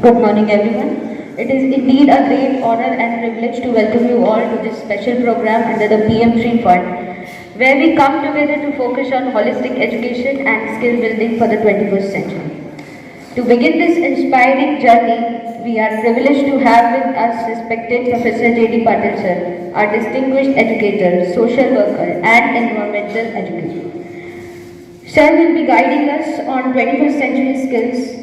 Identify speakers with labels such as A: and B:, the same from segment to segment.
A: Good morning, everyone. It is indeed a great honor and privilege to welcome you all to this special program under the PM3 Fund, where we come together to focus on holistic education and skill building for the 21st century. To begin this inspiring journey, we are privileged to have with us respected Professor J.D. Patil sir, our distinguished educator, social worker, and environmental educator. Sir will be guiding us on 21st century skills.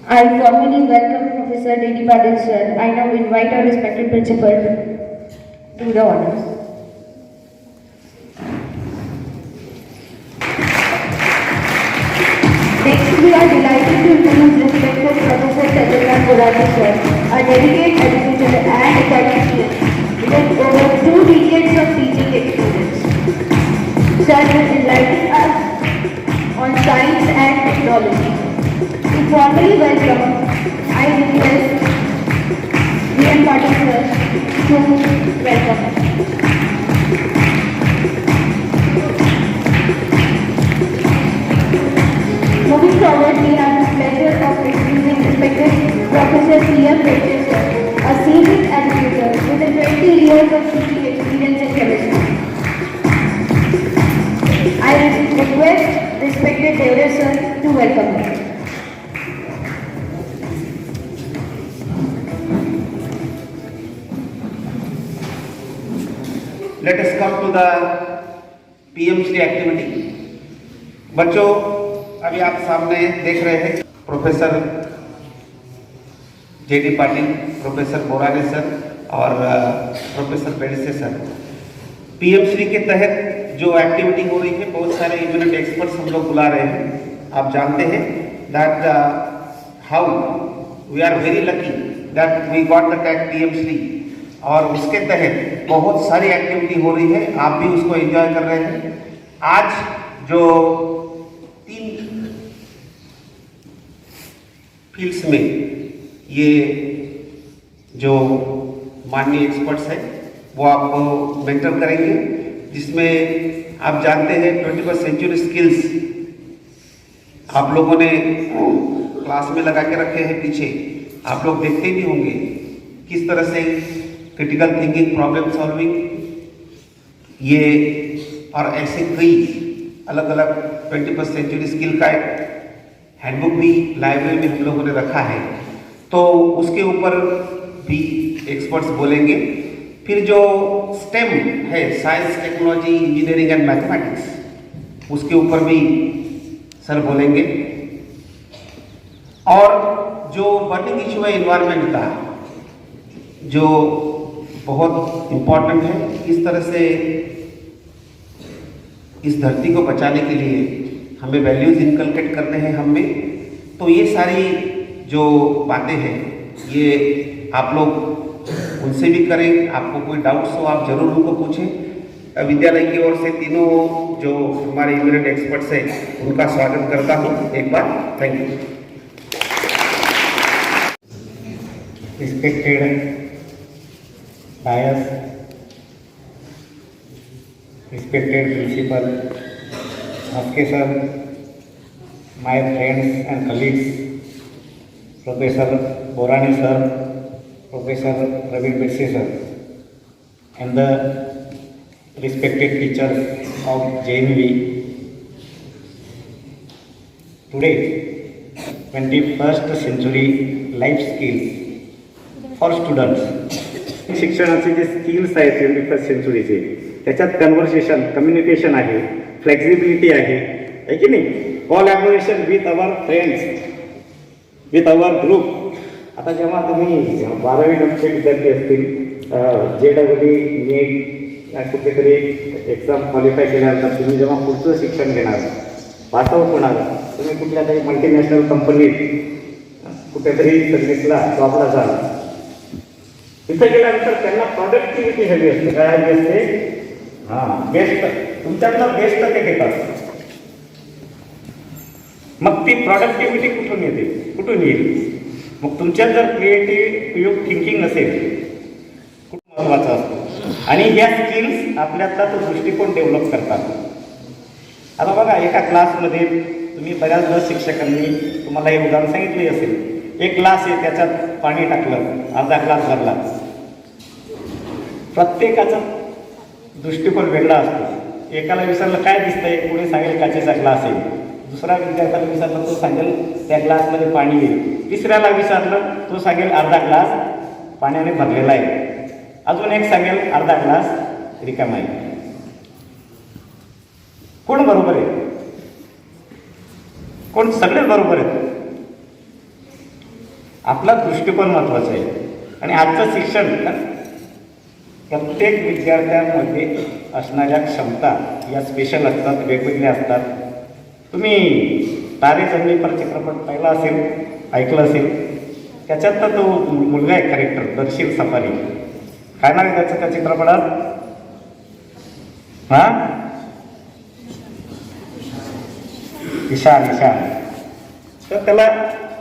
A: I formally welcome Professor J.D. Patil sir. I now invite our respected principal to the honors. Next, we are delighted to introduce respected Professor Chandrakant Borani sir, a dedicated educator and academician with over 2 decades of teaching experience. Sir will enlighten us on science and technology. To formally welcome, I request V.N. Patil sir to welcome us. Moving forward, we have the pleasure of introducing respected Professor C.M. Reddy sir, a seasoned educator with 20 years of teaching experience in chemistry. I request respected Devre sir to welcome us.
B: Let us come to the PM3 activity. बच्चों, अभी आप सामने देख रहे हैं professor J.D. Patil, professor Borane sir और professor Bedse sir. PM3 के तहत जो एक्टिविटी हो रही है, बहुत सारे इम्यूनिटी एक्सपर्ट्स हम लोग बुला रहे हैं। आप जानते हैं that how we are very lucky that we got the tag PM3 और उसके तहत बहुत सारी एक्टिविटी हो रही है। आप भी उसको एंजॉय कर रहे हैं। आज जो 3 फील्ड्स में ये जो माननीय एक्सपर्ट्स हैं वो आपको मेंटर करेंगे, जिसमें आप जानते हैं 21st सेंचुरी स्किल्स आप लोगों ने क्लास में लगा के रखे हैं। पीछे आप लोग देखते भी होंगे किस तरह से क्रिटिकल थिंकिंग, प्रॉब्लम सॉल्विंग, ये और ऐसे कई अलग अलग 21st सेंचुरी स्किल का एक हैंडबुक भी लाइब्रेरी में हम लोगों ने रखा है, तो उसके ऊपर भी एक्सपर्ट्स बोलेंगे। फिर जो स्टेम है, science, technology, engineering end mathematics, उसके ऊपर भी सर बोलेंगे। और जो बर्निंग इशू है इन्वायरमेंट का, जो बहुत इम्पॉर्टेंट है, किस तरह से इस धरती को बचाने के लिए हमें वैल्यूज इनकलकेट करने हैं हम में, तो ये सारी जो बातें हैं ये आप लोग उनसे भी करें। आपको कोई डाउट्स हो आप जरूर उनको पूछें। विद्यालय की ओर से तीनों जो हमारे इम्यूनिटी एक्सपर्ट्स हैं उनका स्वागत करता हूँ एक बार। Thank you.
C: Respected Dayas, respected principal, Bhaske sir, my friends and colleagues, Professor Borani sir, Professor Praveen Bedse sir, and the respected teachers of JNV. Today, 21st century life skills for students. शिक्षणाचे जे skills आहेत 21st सेंचुरीचे, त्याच्यात conversation, communication आहे, flexibility आहे की नाही, collaboration with our friends, with our group. आता जेव्हा तुम्ही 12वी नंतरचे विद्यार्थी असतील, JEE, नीट कुठे तरी एक्झाम क्वालिफाय केल्यानंतर तुम्ही जेव्हा पुढचं शिक्षण घेणार, पासआउट होणार, तुम्ही कुठल्या तरी मल्टीनॅशनल कंपनीत कुठेतरी सर्व्हिसला जॉबला जाल, तिथे गेल्यानंतर त्यांना प्रॉडक्टिव्हिटी हवी असते. काय हवी असते? बेस्ट, तुमच्यातलं बेस्ट ते घेतात. मग ती प्रॉडक्टिव्हिटी कुठून येते, कुठून येईल? मग तुमच्यात जर क्रिएटिव्ह थिंकिंग नसेल, खूप महत्त्वाचा असतो. आणि या स्किल्स आपल्यातला तो दृष्टिकोन डेव्हलप करतात. आता बघा, एका क्लासमध्ये तुम्ही बऱ्याचदा शिक्षकांनी तुम्हाला हे उदाहरण सांगितले असेल, एक ग्लास आहे त्याच्यात पाणी टाकलं, अर्धा ग्लास भरला. प्रत्येकाचा दृष्टिकोन वेगळा असतो. एकाला विचारलं काय दिसतंय, कोणी सांगेल काचेचा ग्लास आहे, दुसरा विद्यार्थ्याला विचारलं तो सांगेल त्या ग्लासमध्ये पाणी आहे, तिसऱ्याला विचारलं तो सांगेल अर्धा ग्लास पाण्याने भरलेला आहे, अजून एक सांगेल अर्धा ग्लास रिकामा आहे. कोण बरोबर आहे? कोण? सगळेच बरोबर आहेत. आपला दृष्टिकोन महत्वाचा आहे. आणि आजचं शिक्षण प्रत्येक विद्यार्थ्यांमध्ये असणाऱ्या क्षमता या स्पेशल असतात, वेगवेगळ्या असतात. तुम्ही तारे जमिनी पर चित्रपट पाहिला असेल, ऐकलं असेल. त्याच्यात तर तो मुलगा आहे कॅरेक्टर, दर्शील सफारी. काय नाव आहे त्याचं त्या चित्रपटात? हां, ईशान. तर त्याला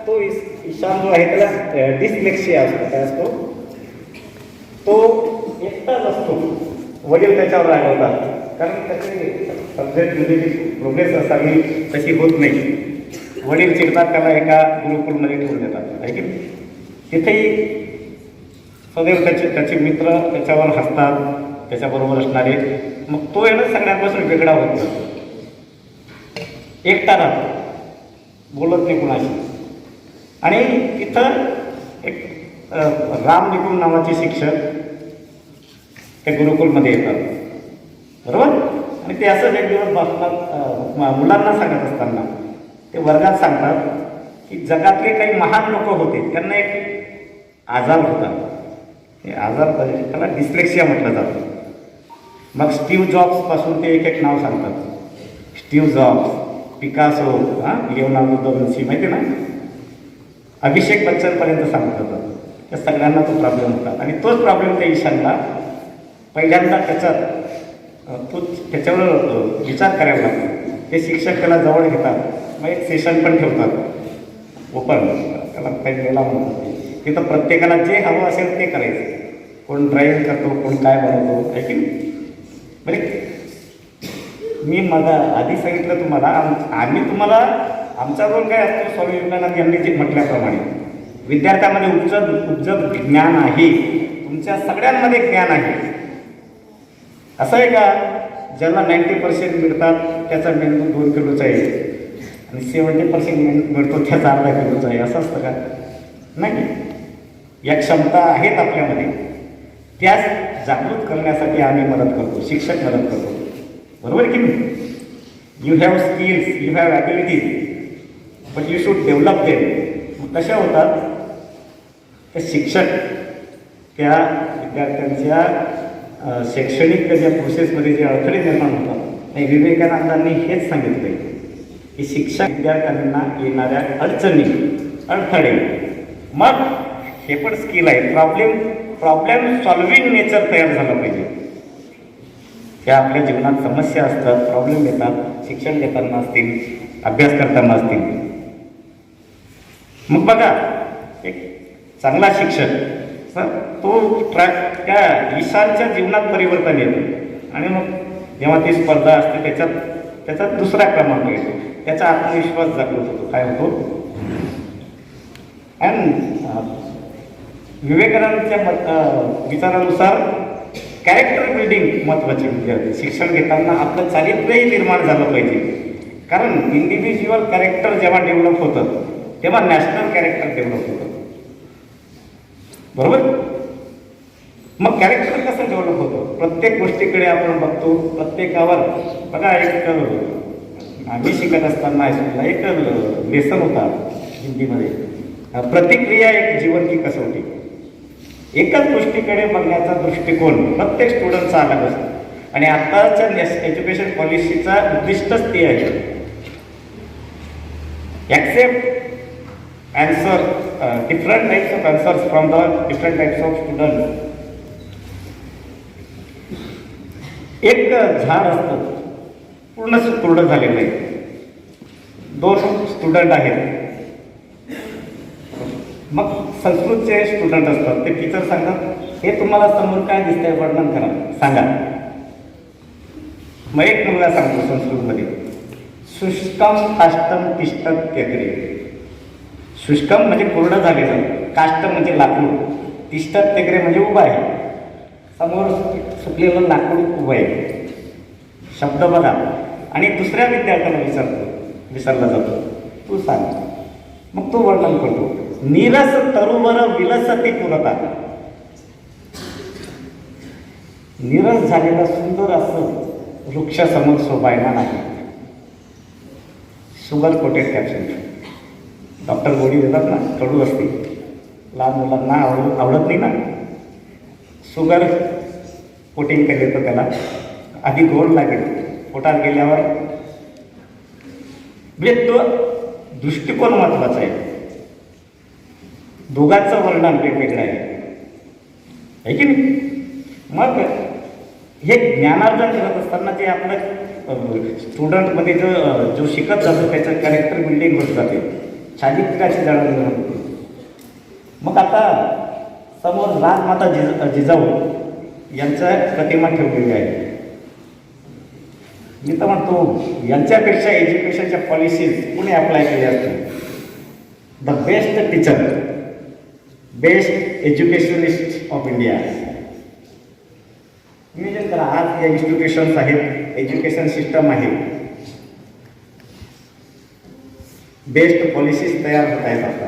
C: तो ईशान जो आहे त्याला डिस्लेक्सिया असतो. काय असतो? तो एकटाच असतो. वडील त्याच्यावर रागवतात कारण त्याची सब्जेक्टमध्ये जी प्रोग्रेस असावी तशी होत नाही. वडील चिडतात, त्याला एका गुरुकुलमध्ये ठेवून देतात. आहे की तिथेही सदैव त्याचे मित्र त्याच्यावर हसतात, त्याच्याबरोबर असणारे. मग तो येणं सगळ्यांपासून वेगळा होतो, एकटा राहतो, बोलत नाही कुणाशी. आणि तिथं एक राम निकुम नावाचे शिक्षक त्या गुरुकुलमध्ये येतात, बरोबर. आणि ते असंच एक दिवस बसतात, मुलांना सांगत असताना ते वर्गात सांगतात की जगातले काही महान लोक होते, त्यांना एक आजार होता. हे आजार त्याला डिस्लेक्सिया म्हटलं जातं. मग स्टीव्ह जॉब्सपासून ते एक एक नाव सांगतात. Steve jobs, Picasso, Leonardo da Vinci, माहिती ना, अभिषेक बच्चनपर्यंत सांगतात. त्या सगळ्यांना तो प्रॉब्लेम होता. आणि तोच प्रॉब्लेम त्या ईशानला पहिल्यांदा त्याच्यावर विचार करायला लागतो. ते शिक्षक त्याला जवळ घेतात, मग एक सेशन पण ठेवतात ओपन, त्याला पहिलेला म्हणतात. तिथं प्रत्येकाला जे हवं असेल ते करायचं. कोण ड्राईव्ह करतो, कोण काय बनवतो, आहे की म्हणजे मी मला आधी सांगितलं तुम्हाला, आम्ही तुम्हाला आमचा रोल काय असतो, स्वामी विवेकानंद यांनी जे म्हटल्याप्रमाणे विद्यार्थ्यामध्ये उपजत ज्ञान आहे. तुमच्या सगळ्यांमध्ये ज्ञान आहे. असं आहे का ज्याला 90% मिळतात त्याचा मेंदू 2 किलोचा आहे आणि 70% मिळतो त्याचा अर्धा किलोचा आहे, असं असतं का? नाही. या क्षमता आहेत आपल्यामध्ये, त्याच जागृत करण्यासाठी आम्ही मदत करतो, शिक्षक मदत करतो, बरोबर की नाही? You have skills, you have abilities, but you should develop them. मग कशा होतात? ते शिक्षक त्या विद्यार्थ्यांच्या शैक्षणिक त्या प्रोसेसमध्ये जे अडथळे निर्माण होतात, आणि विवेकानंदांनी हेच सांगितलं आहे की शिक्षक विद्यार्थ्यांना येणाऱ्या अडचणी, अडथळे, मग हे पण स्किल आहे, प्रॉब्लेम सॉल्विंग नेचर तयार झालं पाहिजे. त्या आपल्या जीवनात समस्या असतात, प्रॉब्लेम येतात, शिक्षण देताना असतील, अभ्यास करताना असतील. मग बघा, एक चांगला शिक्षक तो त्या ईशानच्या जीवनात परिवर्तन येतं. आणि मग जेव्हा ती स्पर्धा असते त्याच्यात दुसरा क्रमांक येतो, त्याचा आत्मविश्वास जागृत होतो. काय होतो? आणि विवेकानंदच्या विचारानुसार कॅरेक्टर बिल्डिंग महत्त्वाची. विद्यार्थी शिक्षण घेताना आपलं चारित्र्यही निर्माण झालं पाहिजे. कारण इंडिव्हिज्युअल कॅरेक्टर जेव्हा डेव्हलप होतं तेव्हा नॅशनल कॅरेक्टर डेव्हलप होतं, बरोबर. मग कॅरेक्टर कसं डेव्हलप होतं? प्रत्येक गोष्टीकडे आपण बघतो, प्रत्येकावर बघा. एक आम्ही शिकत असताना हायस्कूलला एक लेसन होता हिंदीमध्ये, प्रतिक्रिया एक जीवन की कसोटी. एकाच गोष्टीकडे बघण्याचा दृष्टिकोन प्रत्येक स्टुडंटचा अलग असतो. आणि आत्ताच्या एज्युकेशन पॉलिसीचा उद्दिष्टच ते आहे. Accept answer different types of answers from the different types of students. एक झाड असतं पूर्ण पूर्ण झालेलं आहे, 2 स्टुडंट आहेत. मग संस्कृतचे स्टुडंट असतात, ते टीचर सांगतात हे तुम्हाला समोर काय दिसतंय वर्णन करा, सांगा. मग एक मुलगा सांगतो संस्कृतमध्ये, शुष्कम काष्टम तिष्ठत केंद्रे. शुष्कम म्हणजे पूर्ण झालेलं, काष्टम म्हणजे लाकूड, तिष्ठत तेकरे म्हणजे उभा आहे, समोर सुकलेलं लाकूड उभं आहे. शब्द बघा. आणि दुसऱ्या विद्यार्थ्याला विसरला जातो, तू सांग. मग तो वर्णन करतो, नीरस तरुवर विलसती पुरता. नीरस झालेलं सुंदर असं वृक्ष समोर शोभायमान आहे. Sugar coated caption. डॉक्टर गोळी देतात ना, कडू असते, लहान मुलांना आवडत नाही ना. शुगर कोटिंग केले तर त्याला आधी गोड लागेल, पोटात गेल्यावर. म्हणजे तो दृष्टिकोन महत्वाचा आहे. दोघांचं वर्णन वेगवेगळं आहे की नाही. मग हे ज्ञानार्जन करत असताना ते आपलं स्टुडंटमध्ये जो शिकत जातो त्याचं कॅरेक्टर बिल्डिंग होत जाते, चारित्र्याची जडणघडण होते. मग आता समोर राजमाता जिजाऊ यांच्या प्रतिमा ठेवलेली आहे. मी तर म्हणतो यांच्यापेक्षा एज्युकेशनच्या पॉलिसीज कुणी अप्लाय केल्या असतील. The best teacher, best educationist of India. Imagine करा, आज या इन्स्टिट्यूशन्स आहेत, एज्युकेशन सिस्टम आहे, बेस्ट पॉलिसीज तयार होत आहेत आता.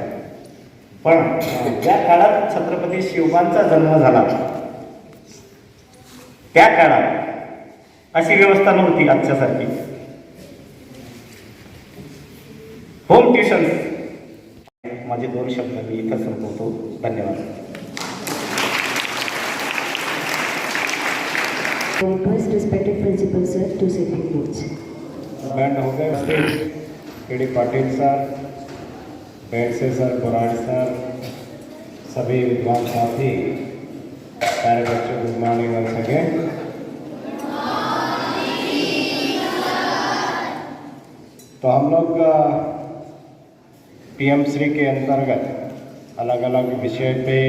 C: पण ज्या काळात छत्रपती शिवबांचा जन्म झाला त्या काळात अशी व्यवस्था नव्हती आजच्यासारखी. Home tuition. माझे 2 शब्द मी इथं संपवतो. धन्यवाद.
D: Request respected principal sir to say few words.
E: बैंड हो गए stage. K D. Patil sir, Bedse sir, Burad sir, सभी विद्वान साथी, प्यारे बच्चों, गुड मॉर्निंग वंस अगेन. तो हम लोग PM श्री के अंतर्गत अलग अलग विषय पे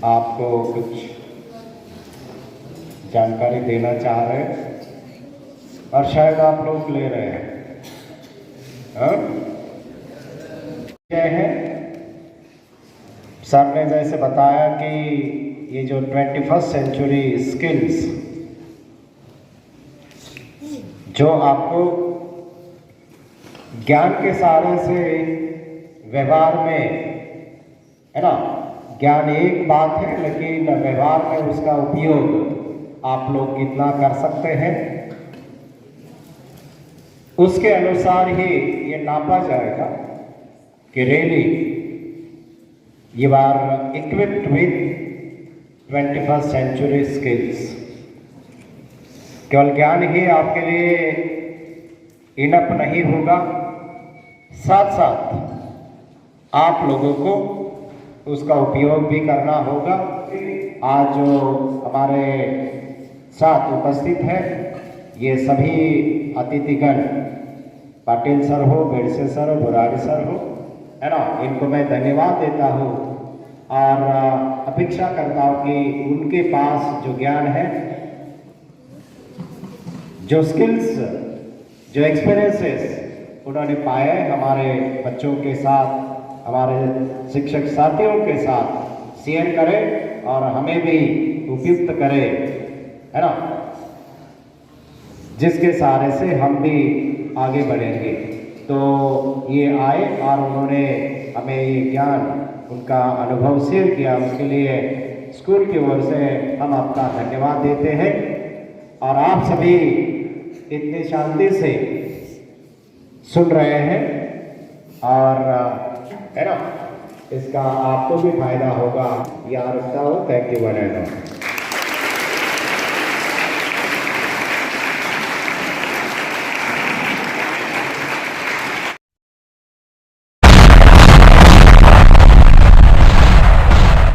E: आपको कुछ जानकारी देना चाह रहे हैं और शायद आप लोग ले रहे हैं. है सर ने जैसे बताया कि ये जो 21st सेंचुरी स्किल्स जो आपको ज्ञान के सहारे से व्यवहार में, है ना, ज्ञान एक बात है लेकिन व्यवहार में उसका उपयोग आप लोग कितना कर सकते हैं उसके अनुसार ही ये नापा जाएगा कि रियली यू आर इक्विप्ड विद 21st सेंचुरी स्किल्स. केवल ज्ञान ही आपके लिए इनफ नहीं होगा, साथ साथ आप लोगों को उसका उपयोग भी करना होगा. आज जो हमारे साथ उपस्थित है ये सभी अतिथिगण, पाटिल सर हो, बेड़से सर हो, बुराड़ी सर हो, है ना, इनको मैं धन्यवाद देता हूँ और अपेक्षा करता हूँ कि उनके पास जो ज्ञान है, जो स्किल्स, जो एक्सपीरियंसेस उन्होंने पाए हमारे बच्चों के साथ, हमारे शिक्षक साथियों के साथ शेयर करें और हमें भी उपयुक्त करें, है ना, जिसके सहारे से हम भी आगे बढ़ेंगे. तो ये आए और उन्होंने हमें ये ज्ञान, उनका अनुभव शेयर किया, उसके लिए स्कूल की ओर से हम आपका धन्यवाद देते हैं. और आप सभी इतनी शांति से सुन रहे हैं और है ना, इसका आपको भी फायदा होगा, ये रखता हो. Thank you.